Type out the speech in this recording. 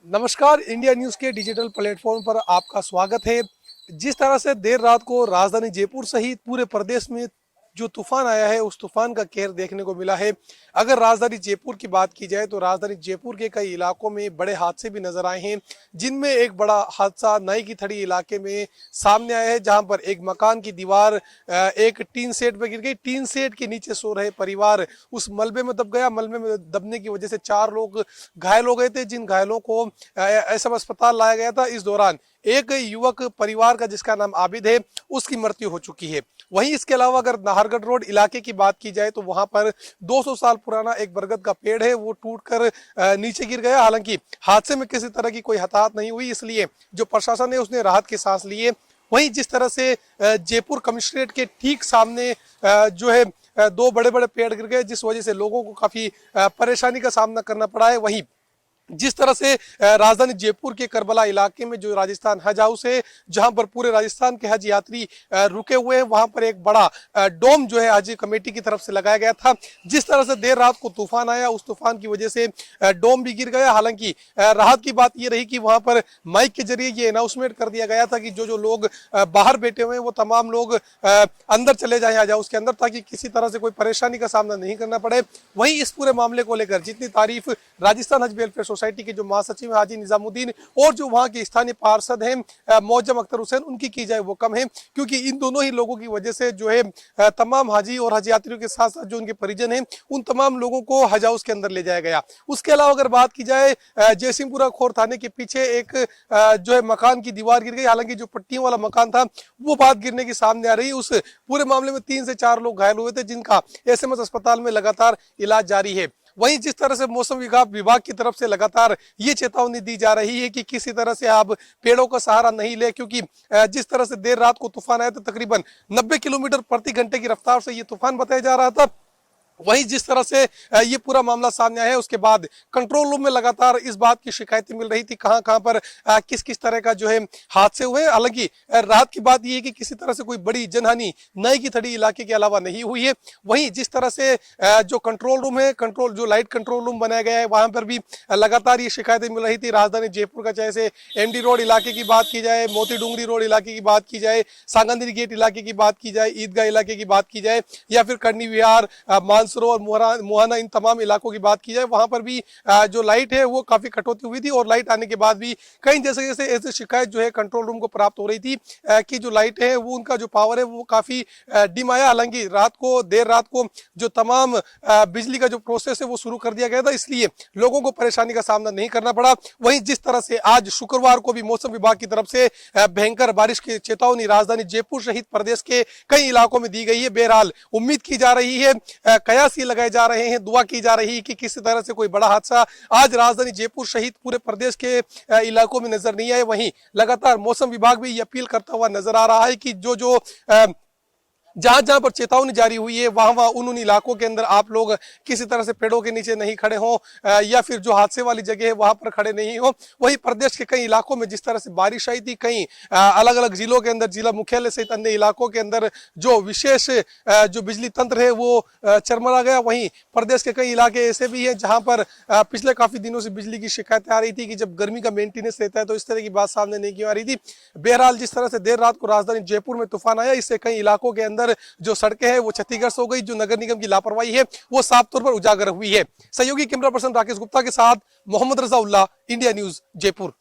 नमस्कार, India news के digital platform पर आपका स्वागत है। जिस तरह से देर रात को राजधानी जयपुर सहित पूरे प्रदेश में जो तूफान आया है, उस तूफान का कहर देखने को मिला है। अगर राजधानी जयपुर की बात की जाए तो राजधानी जयपुर के कई इलाकों में बड़े हादसे भी नजर आए हैं, जिनमें एक बड़ा हादसा नाई की थड़ी इलाके में सामने आया है, जहां पर एक मकान की दीवार एक टीन सेट पर गिर गई। टीन सेट के नीचे सो रहे परिवार उस मलबे में दब गया। मलबे में दबने की वजह से 4 लोग घायल हो गए थे, जिन घायलों को एसएम अस्पताल लाया गया था। इस दौरान एक युवक परिवार का, जिसका नाम आबिद है, उसकी मृत्यु हो चुकी है। वहीं इसके अलावा अगर नाहरगढ़ रोड इलाके की बात की जाए तो वहां पर 200 साल पुराना एक बरगद का पेड़ है, वो टूटकर नीचे गिर गया। हालांकि हादसे में किसी तरह की कोई हताहत नहीं हुई, इसलिए जो प्रशासन है उसने राहत की सांस ली है। वहीं जिस तरह से जयपुर कमिश्नरेट के ठीक सामने जो है 2 बड़े बड़े पेड़ गिर गए, जिस वजह से लोगों को काफी परेशानी का सामना करना पड़ा है। वहीं जिस तरह से राजधानी जयपुर के करबला इलाके में जो राजस्थान हज हाउस है, जहां पर पूरे राजस्थान के हज यात्री रुके हुए हैं, वहां पर एक बड़ा डोम जो है हज कमेटी की तरफ से लगाया गया था। जिस तरह से देर रात को तूफान आया, उस तूफान की वजह से डोम भी गिर गया। हालांकि राहत की बात यह रही कि वहां पर माइक के जरिए ये अनाउंसमेंट कर दिया गया था कि जो लोग बाहर बैठे हुए हैं वो तमाम लोग अंदर चले जाए हज हाउस के अंदर, ताकि किसी तरह से कोई परेशानी का सामना नहीं करना पड़े। वहीं इस पूरे मामले को लेकर जितनी तारीफ राजस्थान हज वेलफेयर सोसाइटी के जो महासचिव हाजी निजामुद्दीन और जो वहां के स्थानीय पार्षद हैं मौजम अख्तर हुसैन, उनकी की जाए वो कम है, क्योंकि इन दोनों ही लोगों की वजह से जो है तमाम हाजी और हज यात्रियों के साथ साथ जो उनके परिजन हैं, उन तमाम लोगों को हज हाउस के अंदर ले जाया गया। उसके अलावा अगर बात की जाए जयसिंहपुरा खोर थाने के पीछे एक जो है मकान की दीवार गिर गई। हालांकि जो पट्टियों वाला मकान था वो बात गिरने की सामने आ रही है। उस पूरे मामले में 3 से 4 लोग घायल हुए थे, जिनका एसएमएस अस्पताल में लगातार इलाज जारी है। वहीं जिस तरह से मौसम विभाग की तरफ से लगातार ये चेतावनी दी जा रही है कि किसी तरह से आप पेड़ों का सहारा नहीं ले, क्योंकि जिस तरह से देर रात को तूफान आया था, तकरीबन 90 किलोमीटर प्रति घंटे की रफ्तार से ये तूफान बताया जा रहा था। वहीं जिस तरह से ये पूरा मामला सामने आया है, उसके बाद कंट्रोल रूम में लगातार इस बात की शिकायतें मिल रही थी कहां कहां पर किस किस तरह का जो है हादसे हुए। हालांकि राहत की बात यह है कि किसी तरह से कोई बड़ी जनहानि नाई की थड़ी इलाके के अलावा नहीं हुई है। वहीं जिस तरह से जो कंट्रोल रूम है, जो लाइट कंट्रोल रूम बनाया गया है, वहां पर भी लगातार ये शिकायतें मिल रही थी राजधानी जयपुर का, चाहे से एमडी रोड इलाके की बात की जाए, मोती डूंगरी रोड इलाके की बात की जाए, सांगंदरी गेट इलाके की बात की जाए, ईदगाह इलाके की बात की जाए, या फिर कर्णी विहार, मानसरोवर, मोहाना, इन तमाम इलाकों की बात की जाए, वहां पर भी जो लाइट है वो काफी कटौती हुई थी। और लाइट आने के बाद भी कई जैसे ऐसे शिकायत जो है कंट्रोल रूम को प्राप्त हो रही थी कि जो लाइट है वो, उनका जो पावर है वो काफी डिम आया। हालांकि देर रात को जो तमाम बिजली का जो प्रोसेस है वो शुरू कर दिया गया था, इसलिए लोगों को परेशानी का सामना नहीं करना पड़ा। वहीं जिस तरह से आज शुक्रवार को भी मौसम विभाग की तरफ से भयंकर बारिश की चेतावनी राजधानी जयपुर सहित प्रदेश के कई इलाकों में दी गई है। बहरहाल उम्मीद की जा रही है, कयास लगाए जा रहे हैं, दुआ की जा रही है कि किसी तरह से कोई बड़ा हादसा आज राजधानी जयपुर सहित पूरे प्रदेश के इलाकों में नजर नहीं आए। वहीं लगातार मौसम विभाग भी ये अपील करता हुआ नजर आ रहा है कि जो जहां जहां पर चेतावनी जारी हुई है, वहां उन इलाकों के अंदर आप लोग किसी तरह से पेड़ों के नीचे नहीं खड़े हो, या फिर जो हादसे वाली जगह है वहां पर खड़े नहीं हो। वहीं प्रदेश के कई इलाकों में जिस तरह से बारिश आई थी, कई अलग अलग जिलों के अंदर, जिला मुख्यालय सहित अन्य इलाकों के अंदर जो विशेष जो बिजली तंत्र है वो चरमरा गया। वहीं प्रदेश के कई इलाके ऐसे भी हैं जहां पर पिछले काफी दिनों से बिजली की शिकायतें आ रही थी कि जब गर्मी का मेंटेनेंस रहता है तो इस तरह की बात सामने नहीं क्यों आ रही थी। बहरहाल जिस तरह से देर रात को राजधानी जयपुर में तूफान आया, इससे कई इलाकों के अंदर जो सड़कें हैं वो क्षतिग्रस्त हो गई। जो नगर निगम की लापरवाही है वो साफ तौर पर उजागर हुई है। सहयोगी कैमरा पर्सन राकेश गुप्ता के साथ मोहम्मद रजा उल्लाह, इंडिया न्यूज जयपुर।